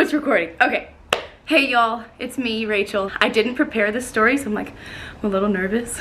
it's recording. Okay. Hey y'all, it's me, Rachel. I didn't prepare this story, so I'm like, I'm a little nervous.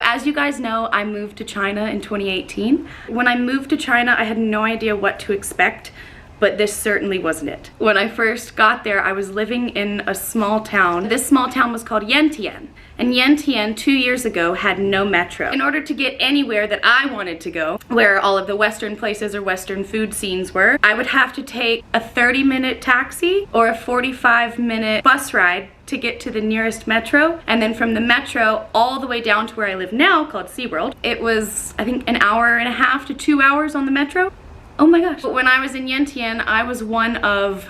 As you guys know, I moved to China in 2018. When I moved to China, I had no idea what to expect, but this certainly wasn't it. When I first got there, I was living in a small town. This small town was called Yantian. And Yantian 2 years ago had no metro. In order to get anywhere that I wanted to go, where all of the Western places or Western food scenes were, I would have to take a 30-minute taxi or a 45-minute bus ride to get to the nearest metro. And then from the metro all the way down to where I live now, called SeaWorld, it was, I think, an hour and a half to 2 hours on the metro. Oh my gosh. When I was in Yantian, I was one of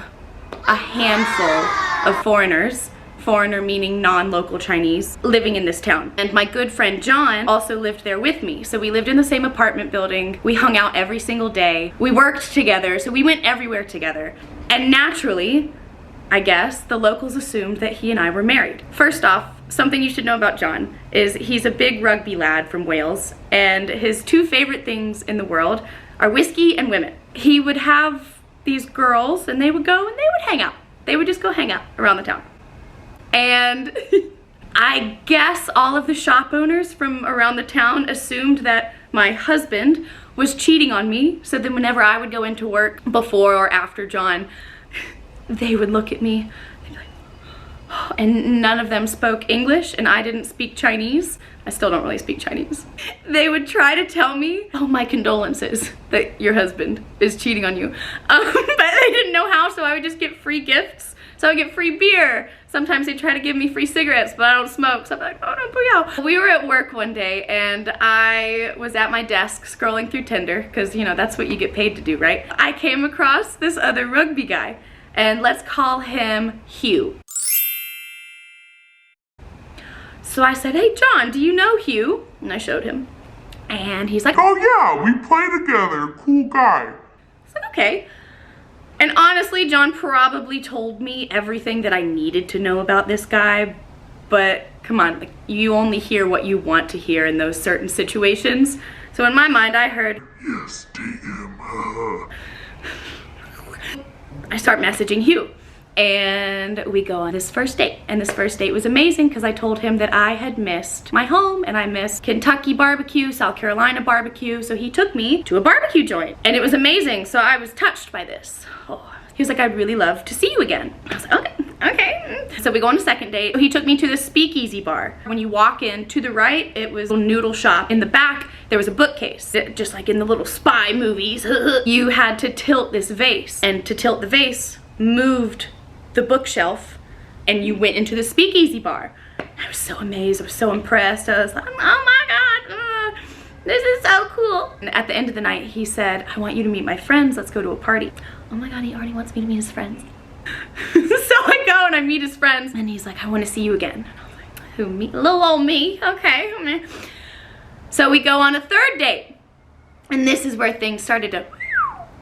a handful of foreigners. Foreigner meaning non-local Chinese, living in this town. And my good friend John also lived there with me. So we lived in the same apartment building. We hung out every single day. We worked together, so we went everywhere together. And naturally, I guess, the locals assumed that he and I were married. First off, something you should know about John is he's a big rugby lad from Wales, and his two favorite things in the world are whiskey and women. He would have these girls and they would go and they would hang out. They would just go hang out around the town. And I guess all of the shop owners from around the town assumed that my husband was cheating on me. So then whenever I would go into work before or after John, they would look at me and none of them spoke English and I didn't speak Chinese. I still don't really speak Chinese. They would try to tell me, oh, my condolences that your husband is cheating on you. But they didn't know how, so I would just get free gifts. So I would get free beer. Sometimes they try to give me free cigarettes, but I don't smoke. So I'm like, oh no, booyah. We were at work one day and I was at my desk scrolling through Tinder, because you know, that's what you get paid to do, right? I came across this other rugby guy, and let's call him Hugh. So I said, hey John, do you know Hugh? And I showed him. And he's like, oh yeah, we play together, cool guy. I said, okay. And honestly, John probably told me everything that I needed to know about this guy, but come on, like, you only hear what you want to hear in those certain situations. So in my mind, I heard, yes, DM, I start messaging Hugh. And we go on this first date. And this first date was amazing because I told him that I had missed my home and I missed Kentucky barbecue, South Carolina barbecue. So he took me to a barbecue joint and it was amazing. So I was touched by this. Oh. He was like, I'd really love to see you again. I was like, okay. So we go on a second date. He took me to the speakeasy bar. When you walk in, to the right, it was a noodle shop. In the back, there was a bookcase. Just like in the little spy movies, you had to tilt this vase. And to tilt the vase, moved the bookshelf and you went into the speakeasy bar. I was so amazed, I was so impressed. I was like, oh my God, this is so cool. And at the end of the night, he said, I want you to meet my friends, let's go to a party. Oh my God, he already wants me to meet his friends. So I go and I meet his friends and he's like, I want to see you again. And I was like, who, me? Little old me, okay. So we go on a third date. And this is where things started to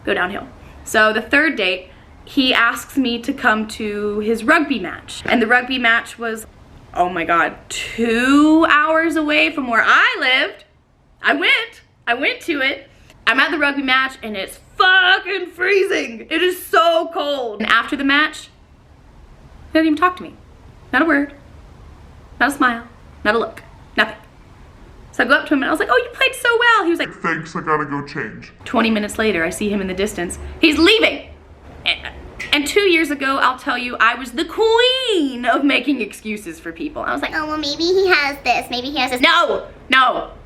go downhill. So the third date, he asks me to come to his rugby match. And the rugby match was, oh my God, 2 hours away from where I lived. I went to it. I'm at the rugby match and it's fucking freezing. It is so cold. And after the match, he didn't even talk to me. Not a word, not a smile, not a look, nothing. So I go up to him and I was like, oh, you played so well. He was like, thanks, I gotta go change. 20 minutes later, I see him in the distance. He's leaving. And 2 years ago, I'll tell you, I was the queen of making excuses for people. I was like, oh, well, maybe he has this, maybe he has this.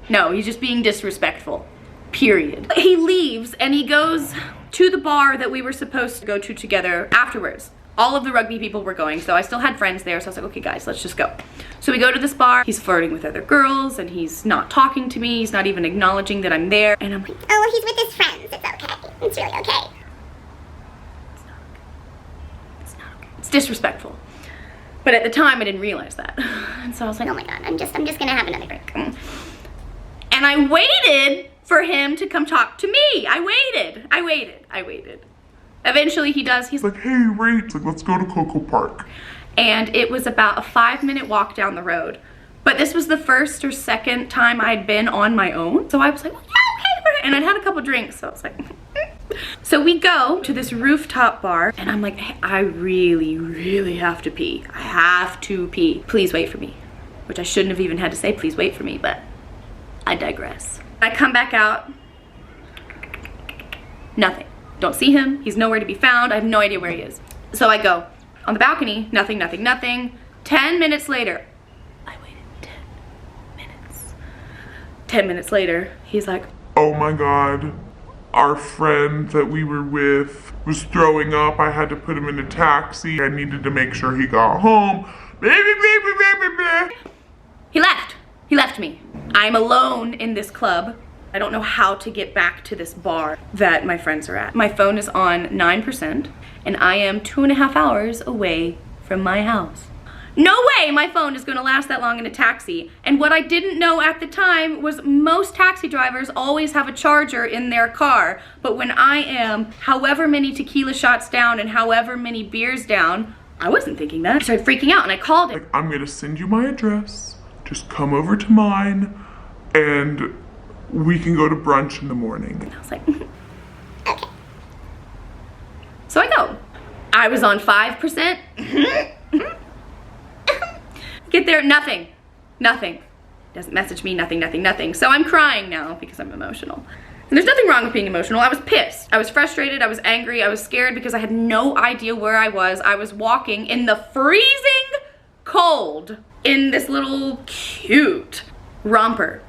No, he's just being disrespectful, period. He leaves and he goes to the bar that we were supposed to go to together afterwards. All of the rugby people were going, so I still had friends there, so I was like, okay guys, let's just go. So we go to this bar, he's flirting with other girls and he's not talking to me, he's not even acknowledging that I'm there. And I'm like, oh, well, he's with his friends, it's okay, it's really okay. It's disrespectful. But at the time, I didn't realize that. And so I was like, oh my God, I'm just gonna have another drink. And I waited for him to come talk to me. I waited. Eventually he does. He's like, hey, Rach, like, let's go to Coco Park. And it was about a 5-minute walk down the road. But this was the first or second time I'd been on my own. So I was like, well, yeah, okay, And I'd had a couple drinks, so I was like, So we go to this rooftop bar, and I'm like, hey, I really, really have to pee. I have to pee. Please wait for me. Which I shouldn't have even had to say, please wait for me, but I digress. I come back out. Nothing. Don't see him. He's nowhere to be found. I have no idea where he is. So I go on the balcony. Nothing, nothing, nothing. 10 minutes later. I waited 10 minutes. 10 minutes later, he's like, Oh my God. Our friend that we were with was throwing up. I had to put him in a taxi. I needed to make sure he got home. He left. He left me. I'm alone in this club. I don't know how to get back to this bar that my friends are at. My phone is on 9%, and I am 2.5 hours away from my house. No way my phone is gonna last that long in a taxi. And what I didn't know at the time was most taxi drivers always have a charger in their car. But when I am however many tequila shots down and however many beers down, I wasn't thinking that. I started freaking out and I called him. I'm gonna send you my address. Just come over to mine and we can go to brunch in the morning. I was like, okay. So I go. I was on 5%. Get there, nothing. Nothing. Doesn't message me, nothing, nothing, nothing. So I'm crying now because I'm emotional. And there's nothing wrong with being emotional. I was pissed. I was frustrated. I was angry. I was scared because I had no idea where I was. I was walking in the freezing cold in this little cute romper.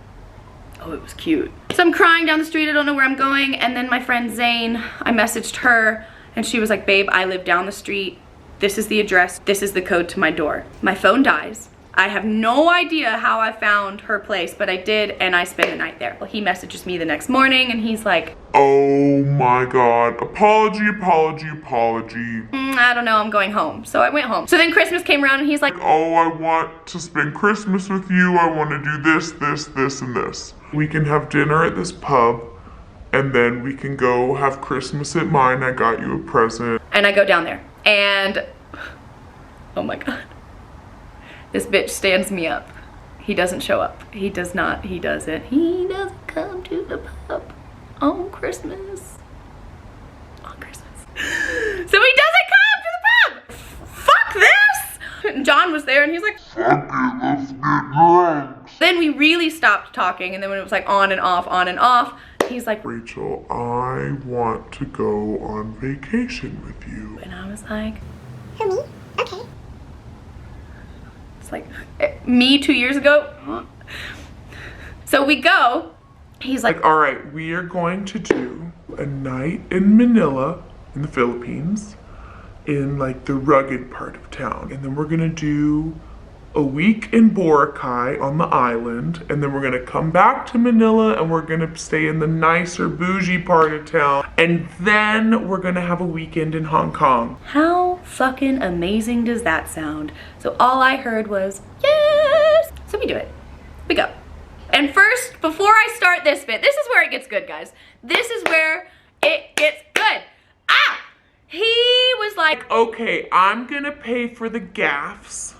Oh, it was cute. So I'm crying down the street. I don't know where I'm going. And then my friend Zane, I messaged her and she was like, babe, I live down the street. This is the address. This is the code to my door. My phone dies. I have no idea how I found her place, but I did, and I spent the night there. Well, he messages me the next morning, and he's like, Oh my God. Apology, apology, apology. I don't know, I'm going home. So I went home. So then Christmas came around, and he's like, Oh, I want to spend Christmas with you. I want to do this, this, this, and this. We can have dinner at this pub, and then we can go have Christmas at mine. I got you a present. And I go down there, and oh my God. This bitch stands me up. He doesn't show up. He does not. He doesn't. He doesn't come to the pub on Christmas. On Christmas. So he doesn't come to the pub. Fuck this. And John was there and he's like, Fuck it, let's get drinks. Then we really stopped talking, and then when it was like on and off, he's like, Rachel, I want to go on vacation with you. and I was like, Who, me? Okay. it's like, me 2 years ago. So we go. He's like, All right, we are going to do a night in Manila, in the Philippines, in like the rugged part of town. And then we're gonna do a week in Boracay on the island. And then we're gonna come back to Manila and we're gonna stay in the nicer bougie part of town. And then we're gonna have a weekend in Hong Kong. how fucking amazing does that sound? So all I heard was, yes. So we do it. We go. And first, before I start this bit, this is where it gets good, guys. This is where it gets good. Ah! He was like, Okay, I'm gonna pay for the gaffs,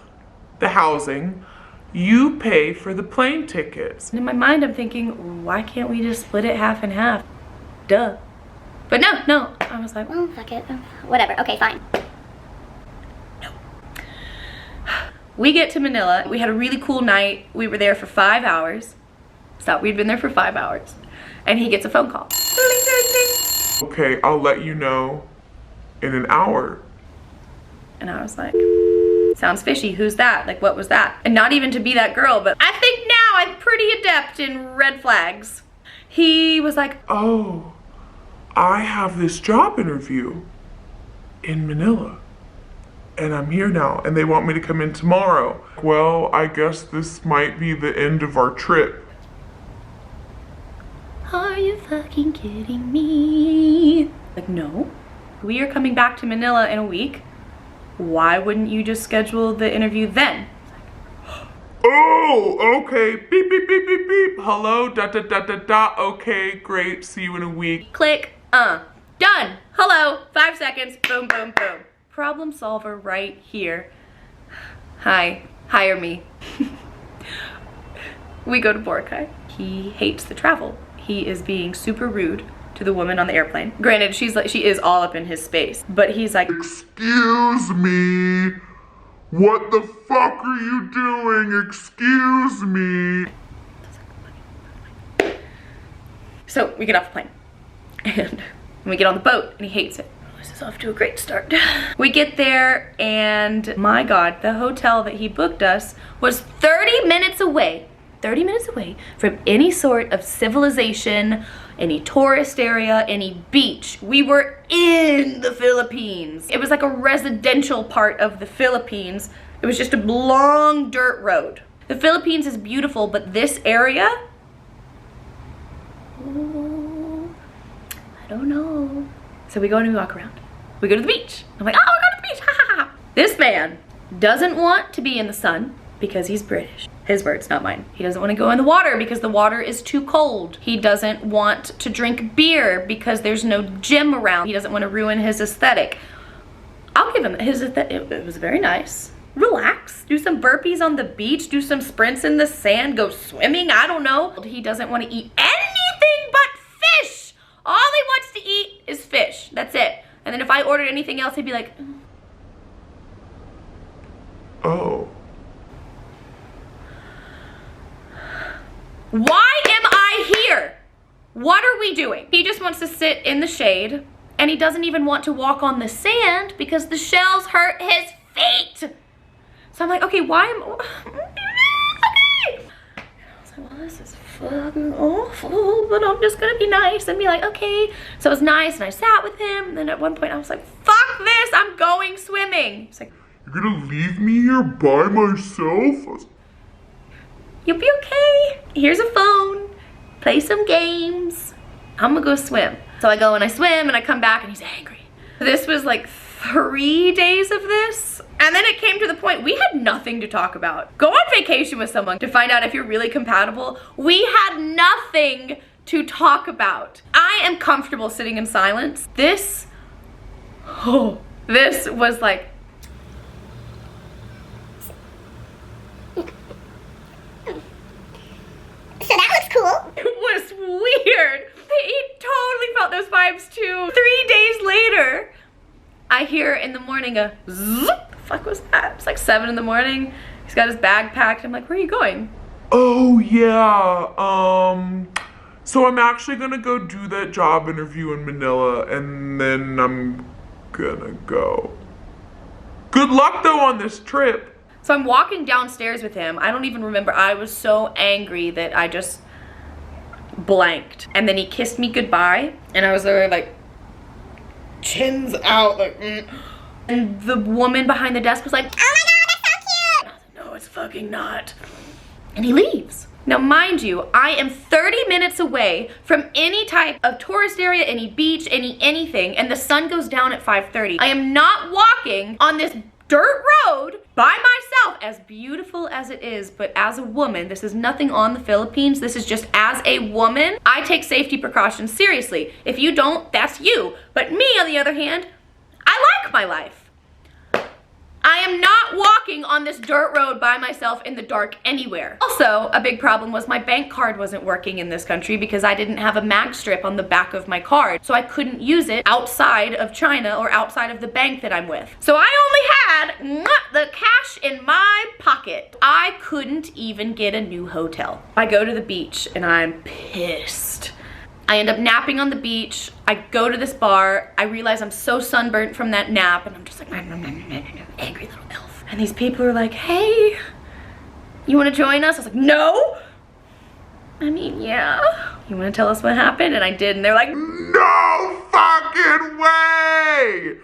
the housing. You pay for the plane tickets. in my mind, I'm thinking, why can't we just split it half and half? Duh. But no. I was like, Well, fuck it. Whatever. Okay, fine. we get to Manila. We had a really cool night. We were there for 5 hours. Stop, we'd been there for 5 hours. And he gets a phone call. Ding, ding, ding. Okay, I'll let you know in an hour. And I was like, sounds fishy. Who's that? Like, what was that? And not even to be that girl, but I think now I'm pretty adept in red flags. He was like, Oh, I have this job interview in Manila. And I'm here now, and they want me to come in tomorrow. Well, I guess this might be the end of our trip. are you fucking kidding me? Like, no. We are coming back to Manila in a week. Why wouldn't you just schedule the interview then? Oh, okay. Beep, beep, beep, beep, beep. Hello, dot, dot, dot, dot, dot. Okay, great. See you in a week. Click, done. Hello, 5 seconds, boom, boom, boom. Problem solver right here. Hi, hire me. We go to Boracay. He hates the travel. he is being super rude to the woman on the airplane. Granted, she is all up in his space, but he's like, excuse me, what the fuck are you doing? Excuse me. So we get off the plane and we get on the boat and he hates it. This is off to a great start. We get there and my God, the hotel that he booked us was 30 minutes away. 30 minutes away from any sort of civilization, any tourist area, any beach. We were in the Philippines. It was like a residential part of the Philippines. It was just a long dirt road. The Philippines is beautiful, but this area, ooh, I don't know. So we go and we walk around. We go to the beach. I'm like, oh, we're going to the beach, ha ha ha. This man doesn't want to be in the sun because he's British. His words, not mine. He doesn't want to go in the water because the water is too cold. He doesn't want to drink beer because there's no gym around. He doesn't want to ruin his aesthetic. I'll give him his aesthetic. It was very nice. Relax, do some burpees on the beach, do some sprints in the sand, go swimming, I don't know. He doesn't want to eat anything but fish. All he wants to eat is fish, that's it. And then if I ordered anything else, he'd be like, oh. Why am I here? What are we doing? He just wants to sit in the shade and he doesn't even want to walk on the sand because the shells hurt his feet. So I'm like, okay, why am okay. I was like, well, this is fucking awful, but I'm just gonna be nice and be like, okay. So it was nice and I sat with him. And then at one point I was like, fuck this, I'm going swimming. He's like, you're gonna leave me here by myself? you'll be okay. Here's a phone. Play some games. I'm gonna go swim. So I go and I swim and I come back and he's angry. This was like 3 days of this. And then it came to the point we had nothing to talk about. Go on vacation with someone to find out if you're really compatible. We had nothing to talk about. I am comfortable sitting in silence. This was like, So that looks cool. it was weird. He totally felt those vibes too. 3 days later, I hear in the morning a zzz. The fuck was that? It's like 7 in the morning. He's got his bag packed. I'm like, where are you going? Oh yeah, so I'm actually gonna go do that job interview in Manila and then I'm gonna go. Good luck though on this trip. So I'm walking downstairs with him. I don't even remember. I was so angry that I just blanked. And then he kissed me goodbye. And I was there like, chins out, like, And the woman behind the desk was like, oh my God, that's so cute. And I was like, no, it's fucking not. And he leaves. Now, mind you, I am 30 minutes away from any type of tourist area, any beach, anything, and the sun goes down at 5:30. I am not walking on this dirt road by myself, as beautiful as it is, but as a woman, this is nothing on the Philippines. This is just as a woman, I take safety precautions seriously. If you don't, that's you. But me, on the other hand, I like my life. I am not walking on this dirt road by myself in the dark anywhere. Also, a big problem was my bank card wasn't working in this country because I didn't have a mag strip on the back of my card. So I couldn't use it outside of China or outside of the bank that I'm with. So I only had the cash in my pocket. I couldn't even get a new hotel. I go to the beach and I'm pissed. I end up napping on the beach. I go to this bar. I realize I'm so sunburnt from that nap and I'm just like, angry little elf. And these people are like, hey, you wanna join us? I was like, no. I mean, yeah. You wanna tell us what happened? And I did, and they're like, no fucking way!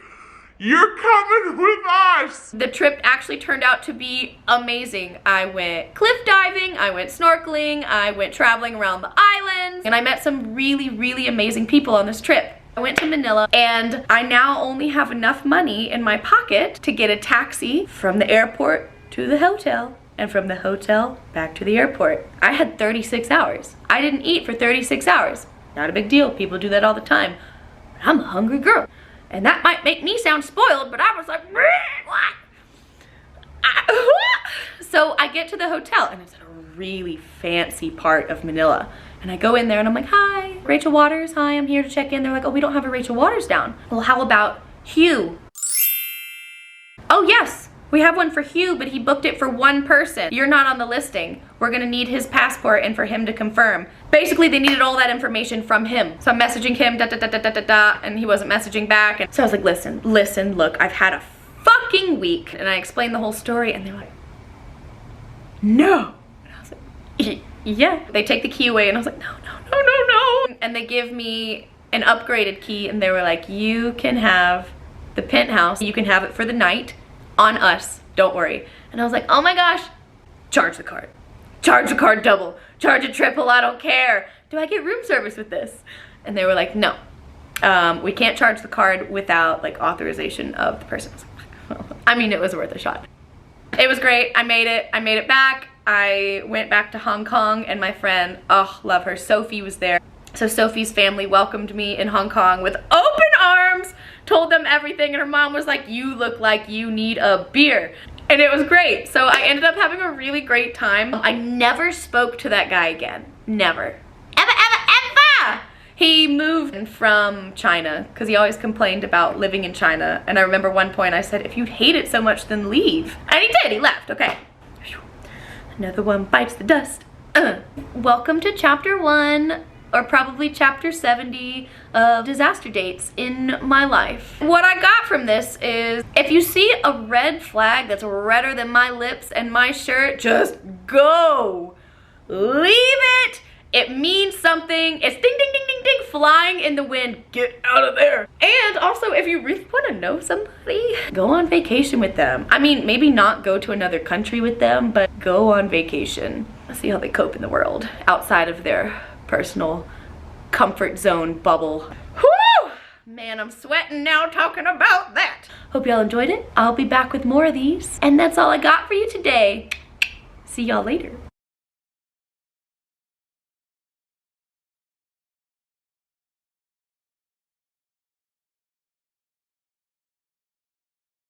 You're coming with us! The trip actually turned out to be amazing. I went cliff diving, I went snorkeling, I went traveling around the islands, and I met some really, really amazing people on this trip. I went to Manila and I now only have enough money in my pocket to get a taxi from the airport to the hotel and from the hotel back to the airport. I had 36 hours. I didn't eat for 36 hours. Not a big deal, people do that all the time. But I'm a hungry girl. And that might make me sound spoiled, but I was like, what? So I get to the hotel and it's in a really fancy part of Manila. And I go in there and I'm like, hi, Rachel Waters, hi, I'm here to check in. They're like, oh, we don't have a Rachel Waters down. Well, how about Hugh? Oh yes, we have one for Hugh, but he booked it for one person. You're not on the listing. We're gonna need his passport and for him to confirm. Basically, they needed all that information from him. So I'm messaging him, and he wasn't messaging back. And so I was like, listen, look, I've had a fucking week. And I explained the whole story and they're like, no. And I was like, yeah. They take the key away and I was like, no. And they give me an upgraded key and they were like, you can have the penthouse. You can have it for the night on us, don't worry. And I was like, oh my gosh, charge the card. Charge the card double, charge it triple, I don't care. Do I get room service with this? And they were like, no, we can't charge the card without like authorization of the person. I mean, it was worth a shot. It was great, I made it back. I went back to Hong Kong and my friend, oh, love her, Sophie was there. So Sophie's family welcomed me in Hong Kong with open arms, told them everything, and her mom was like, you look like you need a beer. And it was great. So I ended up having a really great time. I never spoke to that guy again. Never. Ever. He moved from China because he always complained about living in China. And I remember one point I said, if you hate it so much, then leave. And he did, he left, okay. Another one bites the dust. Welcome to chapter 1. Or probably chapter 70 of disaster dates in my life. What I got from this is, if you see a red flag that's redder than my lips and my shirt, just go. Leave it. It means something. It's ding, ding, ding, ding, ding, flying in the wind. Get out of there. And also, if you really want to know somebody, go on vacation with them. I mean, maybe not go to another country with them, but go on vacation. See how they cope in the world outside of their personal comfort zone bubble. Whew! Man, I'm sweating now talking about that. Hope y'all enjoyed it. I'll be back with more of these. And that's all I got for you today. See y'all later.